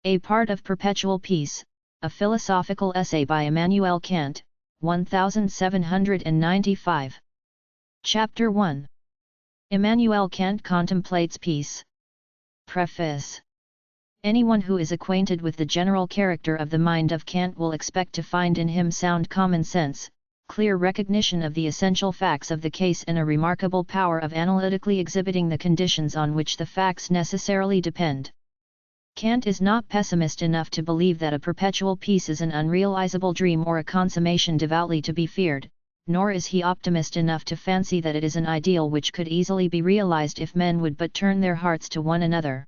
A part of Perpetual Peace, a philosophical essay by Immanuel Kant, 1795. Chapter 1. Immanuel Kant contemplates peace. Preface. Anyone who is acquainted with the general character of the mind of Kant will expect to find in him sound common sense, clear recognition of the essential facts of the case, and a remarkable power of analytically exhibiting the conditions on which the facts necessarily depend. Kant is not pessimist enough to believe that a perpetual peace is an unrealizable dream or a consummation devoutly to be feared, nor is he optimist enough to fancy that it is an ideal which could easily be realized if men would but turn their hearts to one another.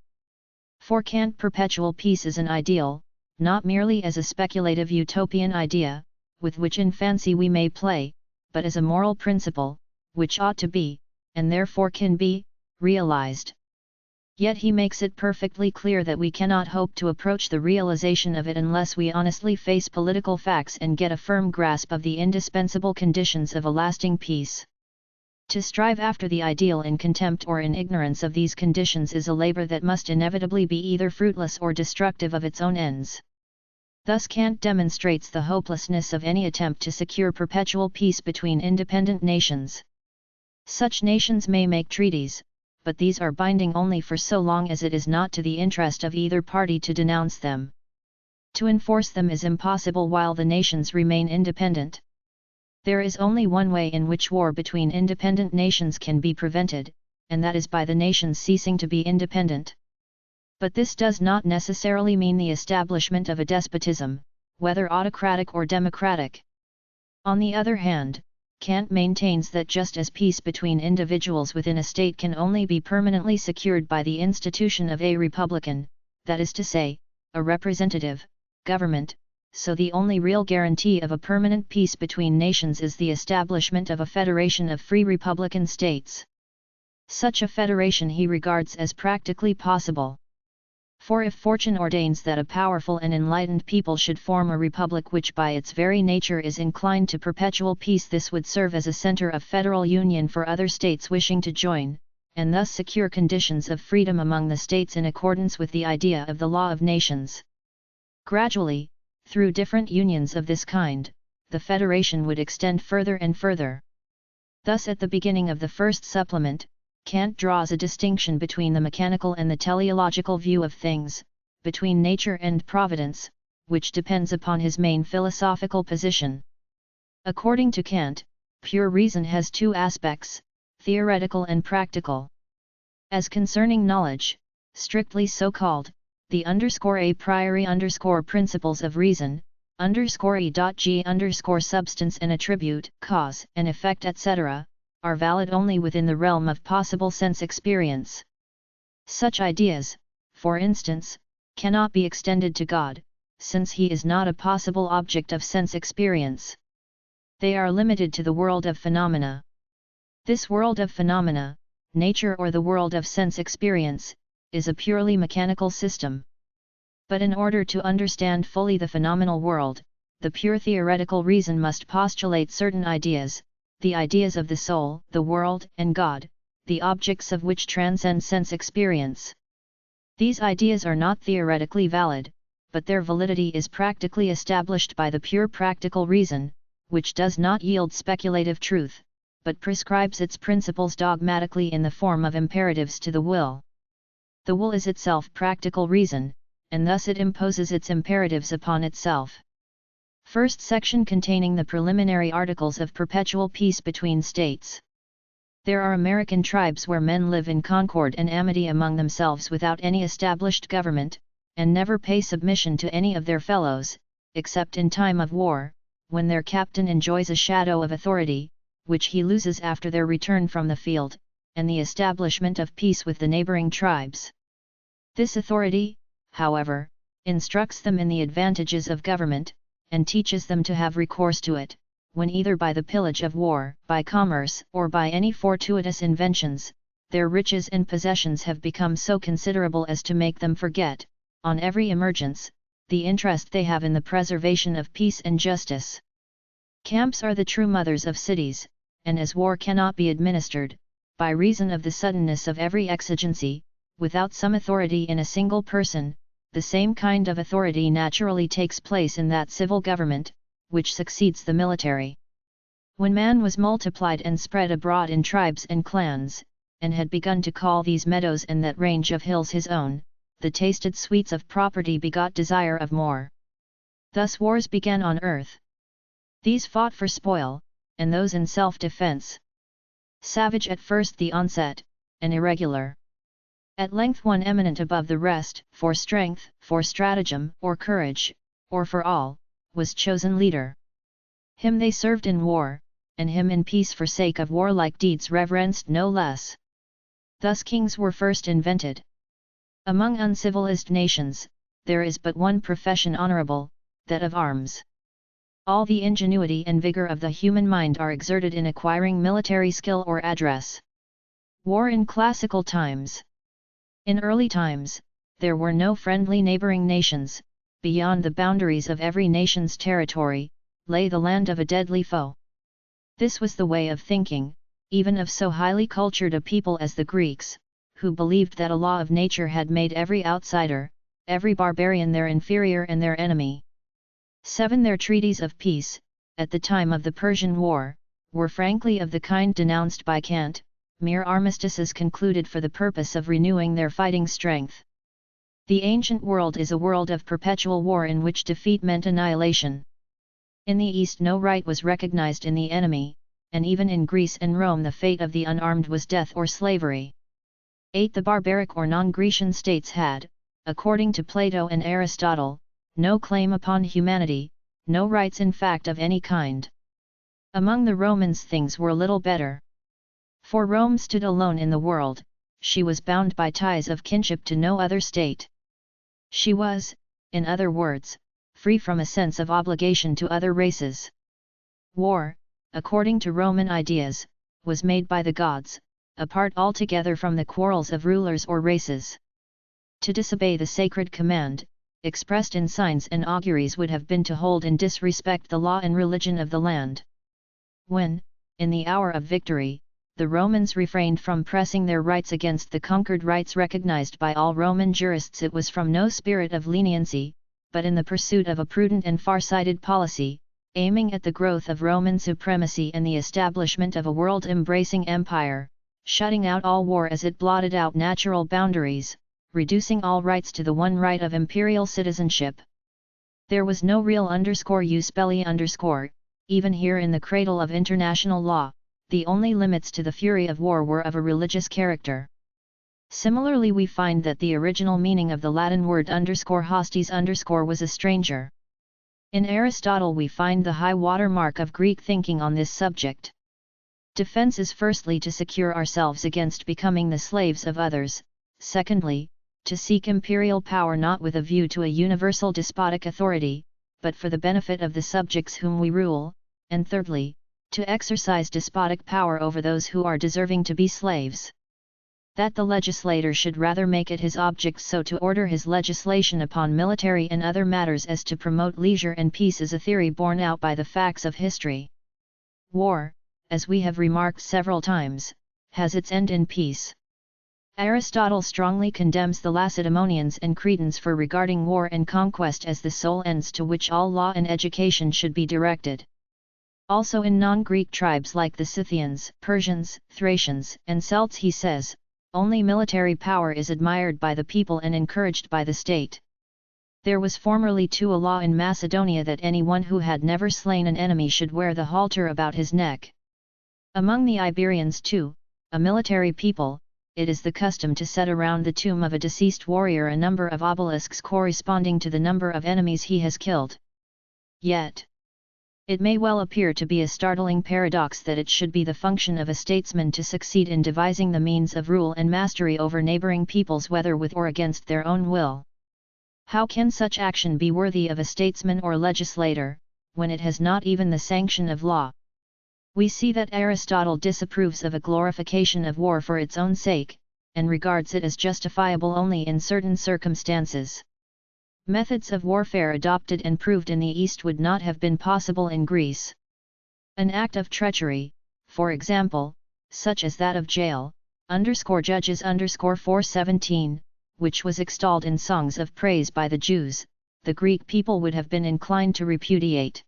For Kant, perpetual peace is an ideal, not merely as a speculative utopian idea, with which in fancy we may play, but as a moral principle, which ought to be, and therefore can be, realized. Yet he makes it perfectly clear that we cannot hope to approach the realization of it unless we honestly face political facts and get a firm grasp of the indispensable conditions of a lasting peace. To strive after the ideal in contempt or in ignorance of these conditions is a labor that must inevitably be either fruitless or destructive of its own ends. Thus Kant demonstrates the hopelessness of any attempt to secure perpetual peace between independent nations. Such nations may make treaties, but these are binding only for so long as it is not to the interest of either party to denounce them. To enforce them is impossible while the nations remain independent. There is only one way in which war between independent nations can be prevented, and that is by the nations ceasing to be independent. But this does not necessarily mean the establishment of a despotism, whether autocratic or democratic. On the other hand, Kant maintains that just as peace between individuals within a state can only be permanently secured by the institution of a republican, that is to say, a representative, government, so the only real guarantee of a permanent peace between nations is the establishment of a federation of free republican states. Such a federation he regards as practically possible. For if fortune ordains that a powerful and enlightened people should form a republic which by its very nature is inclined to perpetual peace, this would serve as a center of federal union for other states wishing to join, and thus secure conditions of freedom among the states in accordance with the idea of the law of nations. Gradually, through different unions of this kind, the federation would extend further and further. Thus at the beginning of the first supplement, Kant draws a distinction between the mechanical and the teleological view of things, between nature and providence, which depends upon his main philosophical position. According to Kant, pure reason has two aspects, theoretical and practical. As concerning knowledge, strictly so called, the a priori principles of reason, e.g. substance and attribute, cause and effect, etc., are valid only within the realm of possible sense experience. Such ideas, for instance, cannot be extended to God, since he is not a possible object of sense experience. They are limited to the world of phenomena. This world of phenomena, nature or the world of sense experience, is a purely mechanical system. But in order to understand fully the phenomenal world, the pure theoretical reason must postulate certain ideas, the ideas of the soul, the world, and God, the objects of which transcend sense experience. These ideas are not theoretically valid, but their validity is practically established by the pure practical reason, which does not yield speculative truth, but prescribes its principles dogmatically in the form of imperatives to the will. The will is itself practical reason, and thus it imposes its imperatives upon itself. First section containing the preliminary articles of perpetual peace between states. There are American tribes where men live in concord and amity among themselves without any established government, and never pay submission to any of their fellows, except in time of war, when their captain enjoys a shadow of authority, which he loses after their return from the field, and the establishment of peace with the neighboring tribes. This authority, however, instructs them in the advantages of government, and teaches them to have recourse to it, when either by the pillage of war, by commerce, or by any fortuitous inventions, their riches and possessions have become so considerable as to make them forget, on every emergence, the interest they have in the preservation of peace and justice. Camps are the true mothers of cities, and as war cannot be administered, by reason of the suddenness of every exigency, without some authority in a single person, the same kind of authority naturally takes place in that civil government, which succeeds the military. When man was multiplied and spread abroad in tribes and clans, and had begun to call these meadows and that range of hills his own, the tasted sweets of property begot desire of more. Thus wars began on earth. These fought for spoil, and those in self-defense. Savage at first the onset, and irregular. At length one eminent above the rest, for strength, for stratagem, or courage, or for all, was chosen leader. Him they served in war, and him in peace for sake of warlike deeds reverenced no less. Thus kings were first invented. Among uncivilized nations, there is but one profession honorable, that of arms. All the ingenuity and vigor of the human mind are exerted in acquiring military skill or address. War in classical times. In early times, there were no friendly neighboring nations. Beyond the boundaries of every nation's territory, lay the land of a deadly foe. This was the way of thinking, even of so highly cultured a people as the Greeks, who believed that a law of nature had made every outsider, every barbarian their inferior and their enemy. 7. Their treaties of peace, at the time of the Persian War, were frankly of the kind denounced by Kant, mere armistices concluded for the purpose of renewing their fighting strength. The ancient world is a world of perpetual war in which defeat meant annihilation. In the East no right was recognized in the enemy, and even in Greece and Rome the fate of the unarmed was death or slavery. 8. The barbaric or non-Grecian states had, according to Plato and Aristotle, no claim upon humanity, no rights in fact of any kind. Among the Romans things were little better. For Rome stood alone in the world, she was bound by ties of kinship to no other state. She was, in other words, free from a sense of obligation to other races. War, according to Roman ideas, was made by the gods, apart altogether from the quarrels of rulers or races. To disobey the sacred command, expressed in signs and auguries, would have been to hold in disrespect the law and religion of the land. When, in the hour of victory, the Romans refrained from pressing their rights against the conquered rights recognized by all Roman jurists, it was from no spirit of leniency, but in the pursuit of a prudent and far-sighted policy, aiming at the growth of Roman supremacy and the establishment of a world-embracing empire, shutting out all war as it blotted out natural boundaries, reducing all rights to the one right of imperial citizenship. There was no real _jus belli_, even here in the cradle of international law. The only limits to the fury of war were of a religious character. Similarly, we find that the original meaning of the Latin word _hostes_ was a stranger. In Aristotle we find the high water mark of Greek thinking on this subject. Defense is firstly to secure ourselves against becoming the slaves of others, secondly, to seek imperial power not with a view to a universal despotic authority, but for the benefit of the subjects whom we rule, and thirdly, to exercise despotic power over those who are deserving to be slaves. That the legislator should rather make it his object so to order his legislation upon military and other matters as to promote leisure and peace is a theory borne out by the facts of history. War, as we have remarked several times, has its end in peace. Aristotle strongly condemns the Lacedaemonians and Cretans for regarding war and conquest as the sole ends to which all law and education should be directed. Also in non-Greek tribes like the Scythians, Persians, Thracians, and Celts he says, only military power is admired by the people and encouraged by the state. There was formerly too a law in Macedonia that anyone who had never slain an enemy should wear the halter about his neck. Among the Iberians too, a military people, it is the custom to set around the tomb of a deceased warrior a number of obelisks corresponding to the number of enemies he has killed. Yet, it may well appear to be a startling paradox that it should be the function of a statesman to succeed in devising the means of rule and mastery over neighboring peoples whether with or against their own will. How can such action be worthy of a statesman or legislator, when it has not even the sanction of law? We see that Aristotle disapproves of a glorification of war for its own sake, and regards it as justifiable only in certain circumstances. Methods of warfare adopted and proved in the East would not have been possible in Greece. An act of treachery, for example, such as that of Jael, _Judges_4:17, which was extolled in songs of praise by the Jews, the Greek people would have been inclined to repudiate.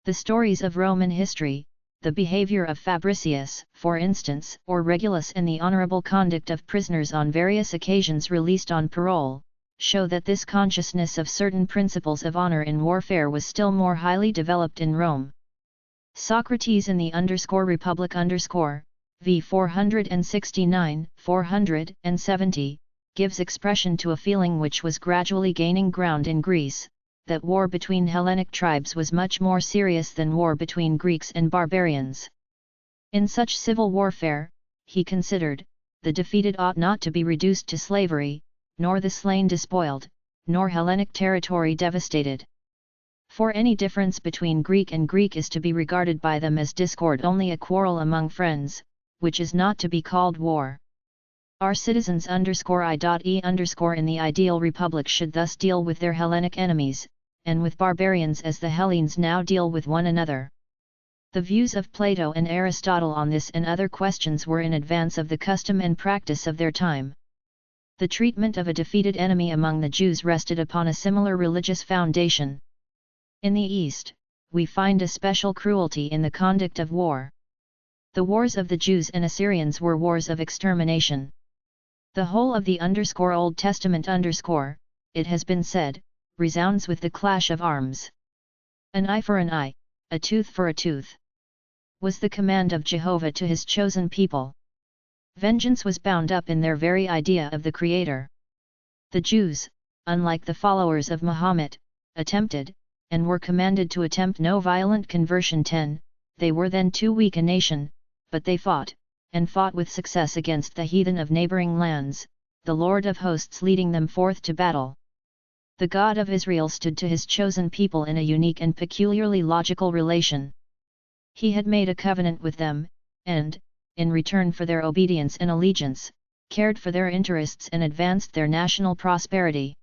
The stories of Roman history, the behavior of Fabricius, for instance, or Regulus, and the honorable conduct of prisoners on various occasions released on parole, show that this consciousness of certain principles of honor in warfare was still more highly developed in Rome. Socrates in the Republic v 469-470, gives expression to a feeling which was gradually gaining ground in Greece, that war between Hellenic tribes was much more serious than war between Greeks and barbarians. In such civil warfare, he considered, the defeated ought not to be reduced to slavery, nor the slain despoiled, nor Hellenic territory devastated. For any difference between Greek and Greek is to be regarded by them as discord, only a quarrel among friends, which is not to be called war. Our citizens (I.e. in the ideal republic) should thus deal with their Hellenic enemies, and with barbarians as the Hellenes now deal with one another. The views of Plato and Aristotle on this and other questions were in advance of the custom and practice of their time. The treatment of a defeated enemy among the Jews rested upon a similar religious foundation. In the East, we find a special cruelty in the conduct of war. The wars of the Jews and Assyrians were wars of extermination. The whole of the Old Testament it has been said, resounds with the clash of arms. An eye for an eye, a tooth for a tooth, was the command of Jehovah to his chosen people. Vengeance was bound up in their very idea of the Creator. The Jews, unlike the followers of Muhammad, attempted, and were commanded to attempt no violent conversion. 10. They were then too weak a nation, but they fought, and fought with success against the heathen of neighboring lands, the Lord of hosts leading them forth to battle. The God of Israel stood to his chosen people in a unique and peculiarly logical relation. He had made a covenant with them, and, in return for their obedience and allegiance, cared for their interests and advanced their national prosperity.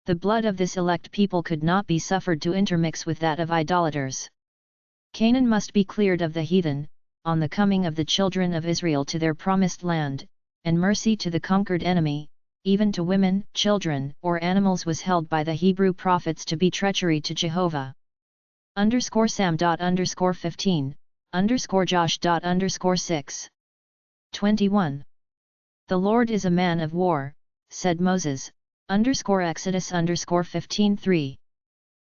The blood of this elect people could not be suffered to intermix with that of idolaters. Canaan must be cleared of the heathen, on the coming of the children of Israel to their promised land, and mercy to the conquered enemy, even to women, children, or animals, was held by the Hebrew prophets to be treachery to Jehovah. _Sam._15, _Josh._6. 21. The Lord is a man of war, said Moses, Exodus _15:3.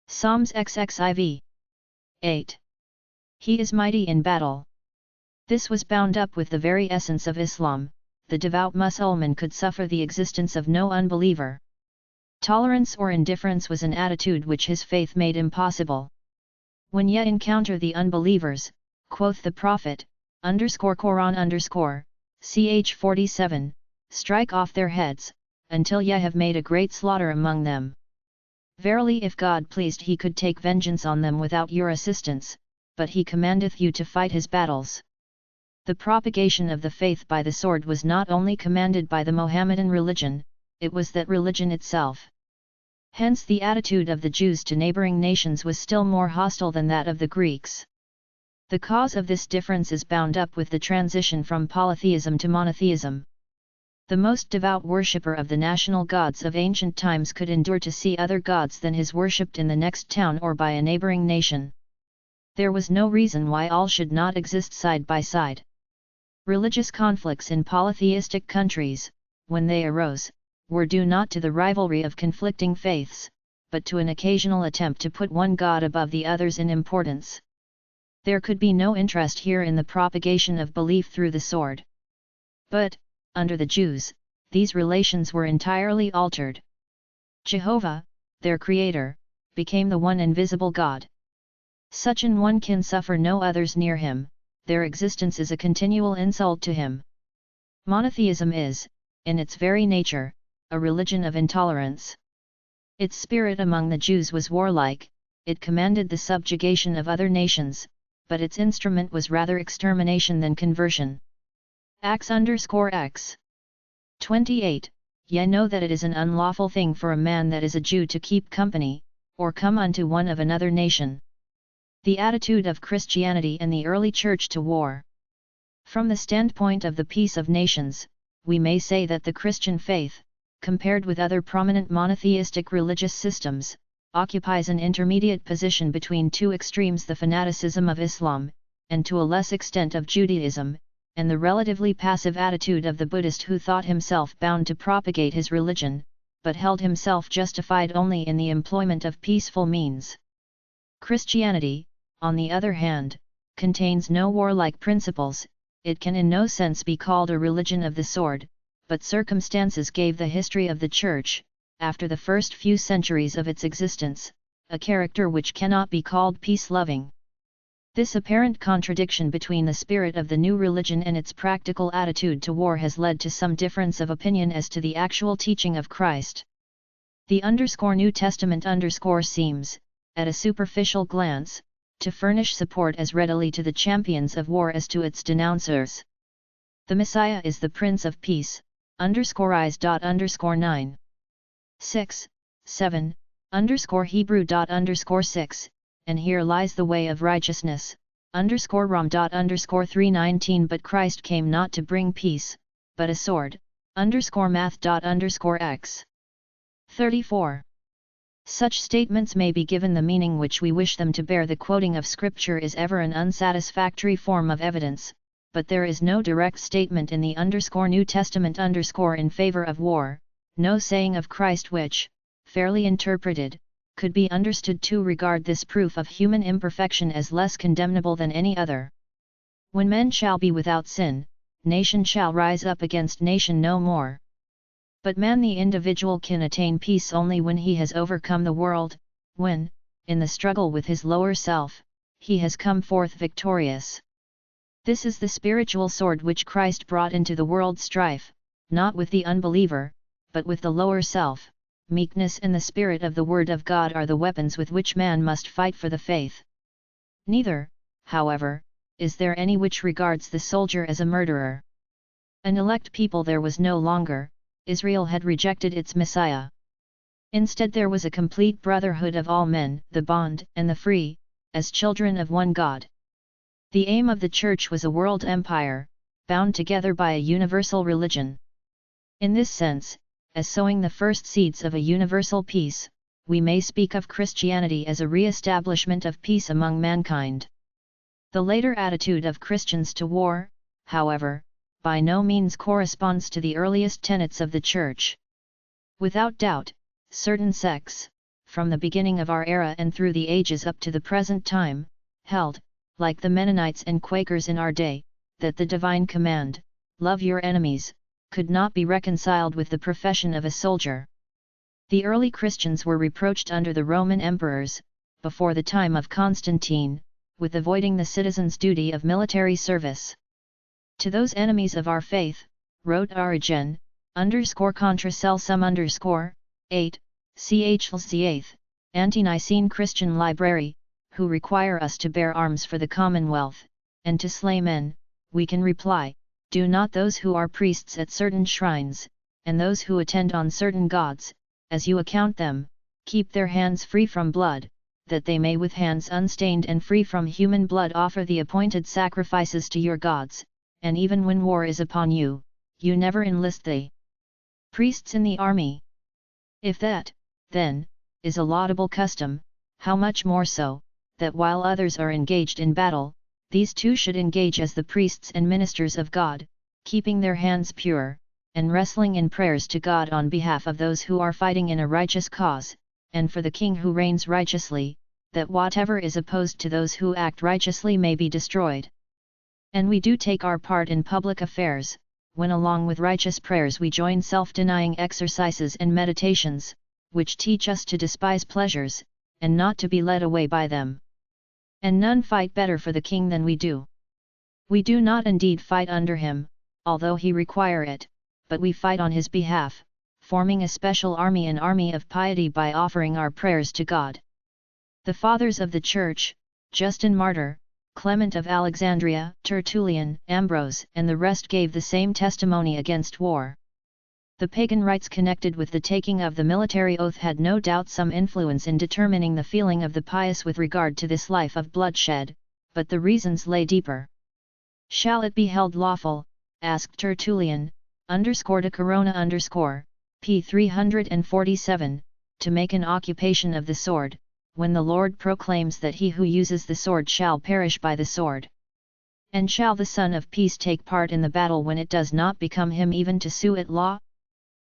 Psalms XXIV. 8. He is mighty in battle. This was bound up with the very essence of Islam. The devout Mussulman could suffer the existence of no unbeliever. Tolerance or indifference was an attitude which his faith made impossible. When ye encounter the unbelievers, quoth the Prophet, Quran ch 47, strike off their heads, until ye have made a great slaughter among them. Verily, if God pleased, he could take vengeance on them without your assistance, but he commandeth you to fight his battles. The propagation of the faith by the sword was not only commanded by the Mohammedan religion, it was that religion itself. Hence the attitude of the Jews to neighboring nations was still more hostile than that of the Greeks. The cause of this difference is bound up with the transition from polytheism to monotheism. The most devout worshipper of the national gods of ancient times could endure to see other gods than his worshipped in the next town or by a neighboring nation. There was no reason why all should not exist side by side. Religious conflicts in polytheistic countries, when they arose, were due not to the rivalry of conflicting faiths, but to an occasional attempt to put one god above the others in importance. There could be no interest here in the propagation of belief through the sword. But, under the Jews, these relations were entirely altered. Jehovah, their Creator, became the one invisible God. Such an one can suffer no others near him, their existence is a continual insult to him. Monotheism is, in its very nature, a religion of intolerance. Its spirit among the Jews was warlike, it commanded the subjugation of other nations, but its instrument was rather extermination than conversion. Acts_X. 28. Ye know that it is an unlawful thing for a man that is a Jew to keep company, or come unto one of another nation. The attitude of Christianity and the early Church to war. From the standpoint of the peace of nations, we may say that the Christian faith, compared with other prominent monotheistic religious systems, occupies an intermediate position between two extremes: the fanaticism of Islam, and to a less extent of Judaism, and the relatively passive attitude of the Buddhist who thought himself bound to propagate his religion, but held himself justified only in the employment of peaceful means. Christianity, on the other hand, contains no warlike principles. It can in no sense be called a religion of the sword, but circumstances gave the history of the Church, after the first few centuries of its existence, a character which cannot be called peace-loving. This apparent contradiction between the spirit of the new religion and its practical attitude to war has led to some difference of opinion as to the actual teaching of Christ. The New Testament seems, at a superficial glance, to furnish support as readily to the champions of war as to its denouncers. The Messiah is the Prince of Peace, is._9. 6, 7, Hebrew._6, and here lies the way of righteousness, rom._319. But Christ came not to bring peace, but a sword, math._x. 34. Such statements may be given the meaning which we wish them to bear. The quoting of Scripture is ever an unsatisfactory form of evidence, but there is no direct statement in the New Testament in favor of war, no saying of Christ which, fairly interpreted, could be understood to regard this proof of human imperfection as less condemnable than any other. When men shall be without sin, nation shall rise up against nation no more. But man, the individual, can attain peace only when he has overcome the world, when, in the struggle with his lower self, he has come forth victorious. This is the spiritual sword which Christ brought into the world's strife, not with the unbeliever, but with the lower self. Meekness and the spirit of the Word of God are the weapons with which man must fight for the faith. Neither, however, is there any which regards the soldier as a murderer. An elect people there was no longer. Israel had rejected its Messiah. Instead there was a complete brotherhood of all men, the bond and the free, as children of one God. The aim of the Church was a world empire, bound together by a universal religion. In this sense, as sowing the first seeds of a universal peace, we may speak of Christianity as a re-establishment of peace among mankind. The later attitude of Christians to war, however, by no means corresponds to the earliest tenets of the Church. Without doubt, certain sects, from the beginning of our era and through the ages up to the present time, held, like the Mennonites and Quakers in our day, that the divine command, "Love your enemies," could not be reconciled with the profession of a soldier. The early Christians were reproached under the Roman emperors, before the time of Constantine, with avoiding the citizen's duty of military service. To those enemies of our faith, wrote Origen, _contra celsum _8, ch. Ante-Nicene Christian Library, who require us to bear arms for the commonwealth, and to slay men, we can reply, do not those who are priests at certain shrines, and those who attend on certain gods, as you account them, keep their hands free from blood, that they may with hands unstained and free from human blood offer the appointed sacrifices to your gods, and even when war is upon you, you never enlist the priests in the army. If that, then, is a laudable custom, how much more so, that while others are engaged in battle, these too should engage as the priests and ministers of God, keeping their hands pure, and wrestling in prayers to God on behalf of those who are fighting in a righteous cause, and for the King who reigns righteously, that whatever is opposed to those who act righteously may be destroyed. And we do take our part in public affairs, when along with righteous prayers we join self-denying exercises and meditations, which teach us to despise pleasures, and not to be led away by them. And none fight better for the King than we do. We do not indeed fight under him, although he require it, but we fight on his behalf, forming a special army, an army of piety, by offering our prayers to God. The Fathers of the Church, Justin Martyr, Clement of Alexandria, Tertullian, Ambrose, and the rest gave the same testimony against war. The pagan rites connected with the taking of the military oath had no doubt some influence in determining the feeling of the pious with regard to this life of bloodshed, but the reasons lay deeper. Shall it be held lawful, asked Tertullian, _de corona_, p. 347, to make an occupation of the sword, when the Lord proclaims that he who uses the sword shall perish by the sword. And shall the Son of Peace take part in the battle when it does not become him even to sue at law?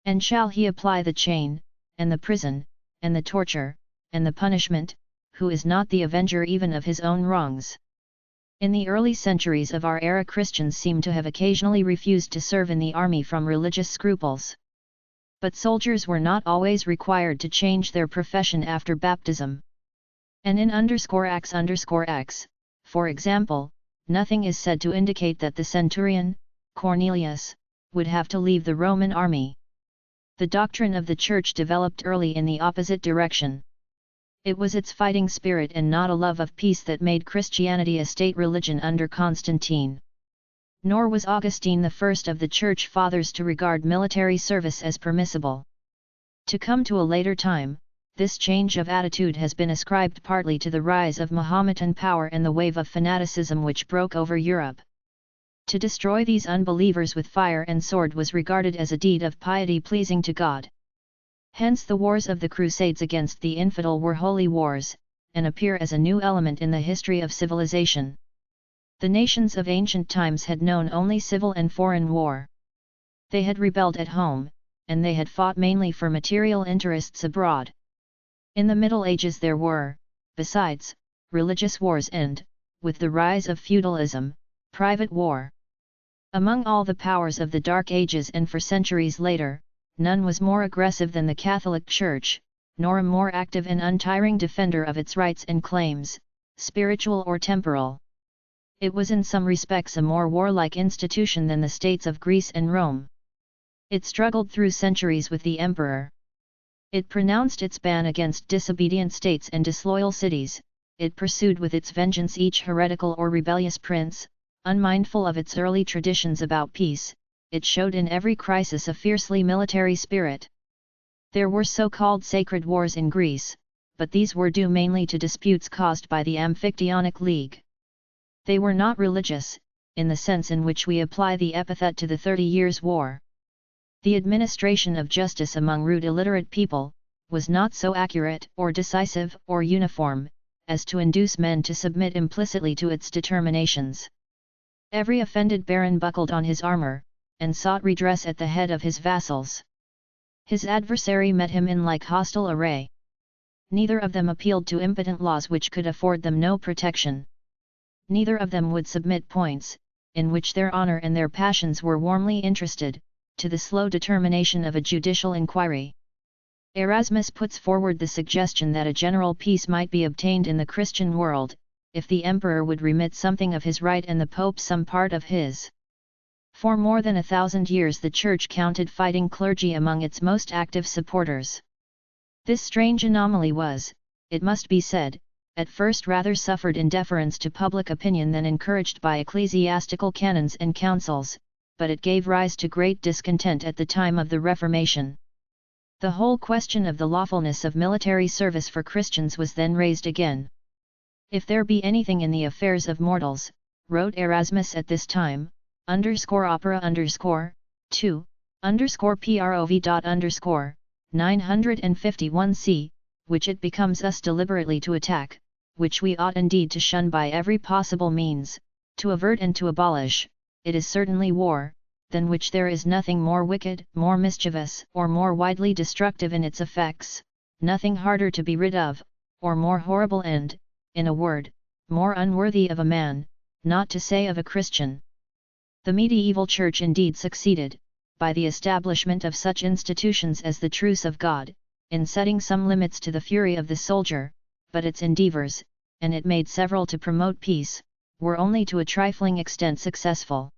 And shall he apply the chain, and the prison, and the torture, and the punishment, who is not the avenger even of his own wrongs? In the early centuries of our era, Christians seem to have occasionally refused to serve in the army from religious scruples. But soldiers were not always required to change their profession after baptism. And in _Acts_X, for example, nothing is said to indicate that the centurion, Cornelius, would have to leave the Roman army. The doctrine of the Church developed early in the opposite direction. It was its fighting spirit and not a love of peace that made Christianity a state religion under Constantine. Nor was Augustine the first of the Church Fathers to regard military service as permissible. To come to a later time, this change of attitude has been ascribed partly to the rise of Mahometan power and the wave of fanaticism which broke over Europe. To destroy these unbelievers with fire and sword was regarded as a deed of piety pleasing to God. Hence the wars of the Crusades against the infidel were holy wars, and appear as a new element in the history of civilization. The nations of ancient times had known only civil and foreign war. They had rebelled at home, and they had fought mainly for material interests abroad. In the Middle Ages there were, besides, religious wars and, with the rise of feudalism, private war. Among all the powers of the Dark Ages and for centuries later, none was more aggressive than the Catholic Church, nor a more active and untiring defender of its rights and claims, spiritual or temporal. It was in some respects a more warlike institution than the states of Greece and Rome. It struggled through centuries with the emperor. It pronounced its ban against disobedient states and disloyal cities, it pursued with its vengeance each heretical or rebellious prince, unmindful of its early traditions about peace. It showed in every crisis a fiercely military spirit. There were so-called sacred wars in Greece, but these were due mainly to disputes caused by the Amphictyonic League. They were not religious, in the sense in which we apply the epithet to the 30 Years' War. The administration of justice among rude illiterate people was not so accurate or decisive or uniform, as to induce men to submit implicitly to its determinations. Every offended baron buckled on his armor, and sought redress at the head of his vassals. His adversary met him in like hostile array. Neither of them appealed to impotent laws which could afford them no protection. Neither of them would submit points, in which their honor and their passions were warmly interested, to the slow determination of a judicial inquiry. Erasmus puts forward the suggestion that a general peace might be obtained in the Christian world, if the emperor would remit something of his right and the pope some part of his. For more than 1,000 years the Church counted fighting clergy among its most active supporters. This strange anomaly was, it must be said, at first rather suffered in deference to public opinion than encouraged by ecclesiastical canons and councils, but it gave rise to great discontent at the time of the Reformation. The whole question of the lawfulness of military service for Christians was then raised again. If there be anything in the affairs of mortals, wrote Erasmus at this time, _opera_2, _prov. 951 c, which it becomes us deliberately to attack, which we ought indeed to shun by every possible means, to avert and to abolish, it is certainly war, than which there is nothing more wicked, more mischievous, or more widely destructive in its effects, nothing harder to be rid of, or more horrible and, in a word, more unworthy of a man, not to say of a Christian. The medieval Church indeed succeeded, by the establishment of such institutions as the Truce of God, in setting some limits to the fury of the soldier, but its endeavours, and it made several to promote peace, were only to a trifling extent successful.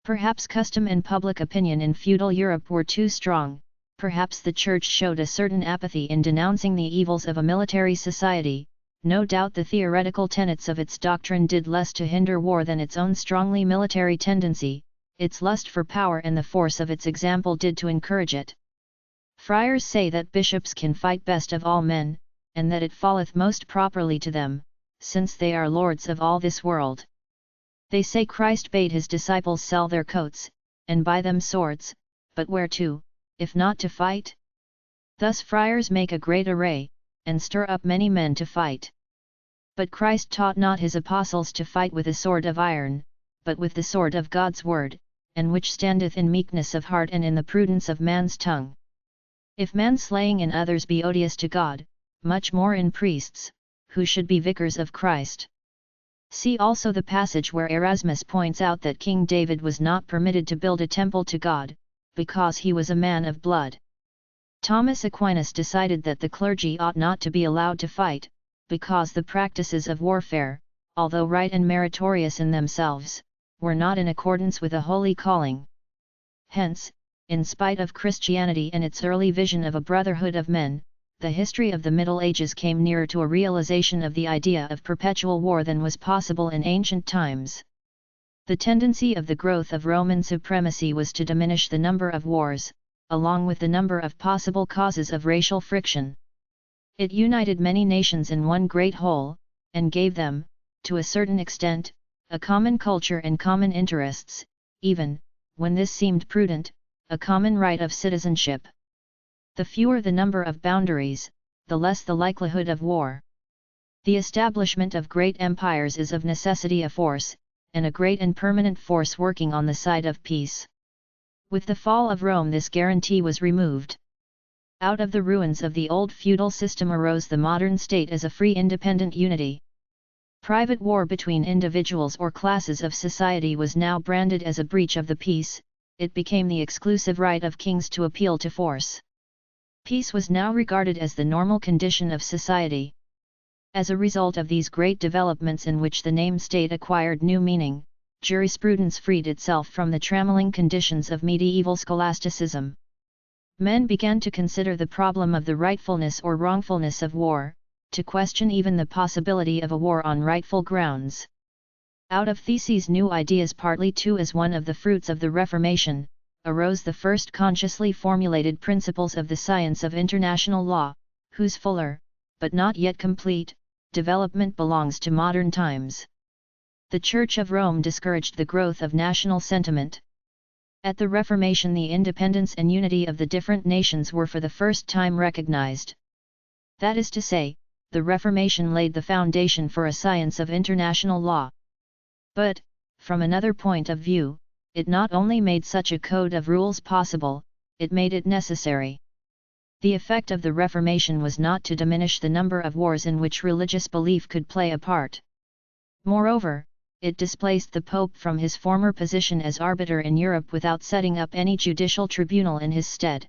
Perhaps custom and public opinion in feudal Europe were too strong, perhaps the Church showed a certain apathy in denouncing the evils of a military society. No doubt the theoretical tenets of its doctrine did less to hinder war than its own strongly military tendency, its lust for power and the force of its example did to encourage it. Friars say that bishops can fight best of all men, and that it falleth most properly to them, since they are lords of all this world. They say Christ bade his disciples sell their coats, and buy them swords, but whereto, if not to fight? Thus friars make a great array, and stir up many men to fight. But Christ taught not his apostles to fight with a sword of iron, but with the sword of God's word, and which standeth in meekness of heart and in the prudence of man's tongue. If manslaying in others be odious to God, much more in priests, who should be vicars of Christ. See also the passage where Erasmus points out that King David was not permitted to build a temple to God, because he was a man of blood. Thomas Aquinas decided that the clergy ought not to be allowed to fight, because the practices of warfare, although right and meritorious in themselves, were not in accordance with a holy calling. Hence, in spite of Christianity and its early vision of a brotherhood of men, the history of the Middle Ages came nearer to a realization of the idea of perpetual war than was possible in ancient times. The tendency of the growth of Roman supremacy was to diminish the number of wars, along with the number of possible causes of racial friction. It united many nations in one great whole, and gave them, to a certain extent, a common culture and common interests, even, when this seemed prudent, a common right of citizenship. The fewer the number of boundaries, the less the likelihood of war. The establishment of great empires is of necessity a force, and a great and permanent force working on the side of peace. With the fall of Rome this guarantee was removed. Out of the ruins of the old feudal system arose the modern state as a free independent unity. Private war between individuals or classes of society was now branded as a breach of the peace. It became the exclusive right of kings to appeal to force. Peace was now regarded as the normal condition of society. As a result of these great developments in which the name state acquired new meaning, jurisprudence freed itself from the trammeling conditions of medieval scholasticism. Men began to consider the problem of the rightfulness or wrongfulness of war, to question even the possibility of a war on rightful grounds. Out of Theses' new ideas, partly too as one of the fruits of the Reformation, arose the first consciously formulated principles of the science of international law, whose fuller, but not yet complete, development belongs to modern times. The Church of Rome discouraged the growth of national sentiment. At the Reformation, the independence and unity of the different nations were for the first time recognized. That is to say, the Reformation laid the foundation for a science of international law. But, from another point of view, it not only made such a code of rules possible, it made it necessary. The effect of the Reformation was not to diminish the number of wars in which religious belief could play a part. Moreover, it displaced the Pope from his former position as arbiter in Europe without setting up any judicial tribunal in his stead.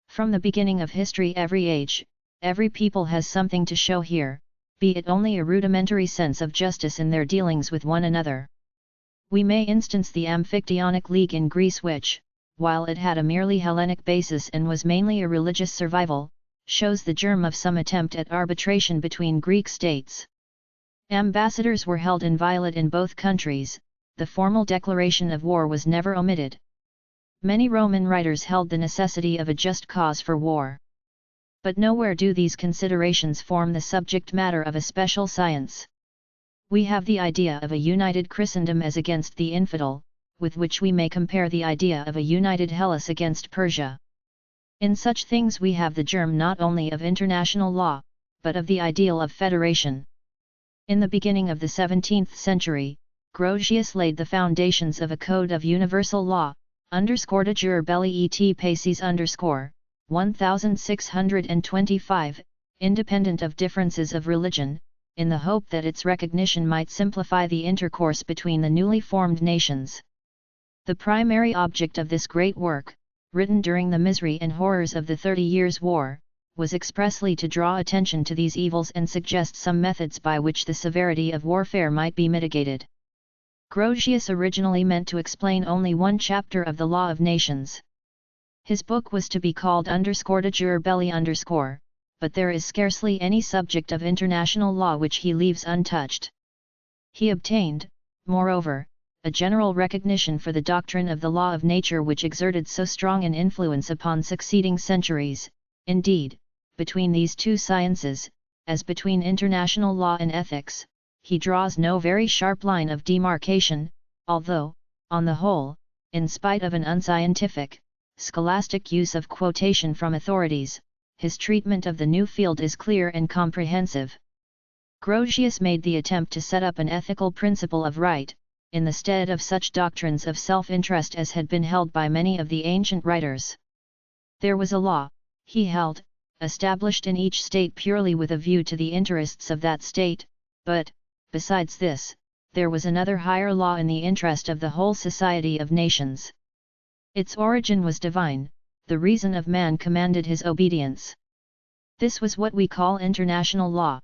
From the beginning of history, every age, every people has something to show here, be it only a rudimentary sense of justice in their dealings with one another. We may instance the Amphictyonic League in Greece which, while it had a merely Hellenic basis and was mainly a religious survival, shows the germ of some attempt at arbitration between Greek states. Ambassadors were held inviolate in both countries, the formal declaration of war was never omitted. Many Roman writers held the necessity of a just cause for war. But nowhere do these considerations form the subject matter of a special science. We have the idea of a united Christendom as against the infidel, with which we may compare the idea of a united Hellas against Persia. In such things we have the germ not only of international law, but of the ideal of federation. In the beginning of the 17th century, Grotius laid the foundations of a code of universal law, _de jure belli et paces _ 1625, independent of differences of religion, in the hope that its recognition might simplify the intercourse between the newly formed nations. The primary object of this great work, written during the misery and horrors of the 30 Years' War, was expressly to draw attention to these evils and suggest some methods by which the severity of warfare might be mitigated. Grotius originally meant to explain only one chapter of the Law of Nations. His book was to be called _de jure belli _, but there is scarcely any subject of international law which he leaves untouched. He obtained, moreover, a general recognition for the doctrine of the law of nature which exerted so strong an influence upon succeeding centuries. Indeed, between these two sciences, as between international law and ethics, he draws no very sharp line of demarcation, although, on the whole, in spite of an unscientific, scholastic use of quotation from authorities, his treatment of the new field is clear and comprehensive. Grotius made the attempt to set up an ethical principle of right, in the stead of such doctrines of self-interest as had been held by many of the ancient writers. There was a law, he held, established in each state purely with a view to the interests of that state, but, besides this, there was another higher law in the interest of the whole society of nations. Its origin was divine, the reason of man commanded his obedience. This was what we call international law.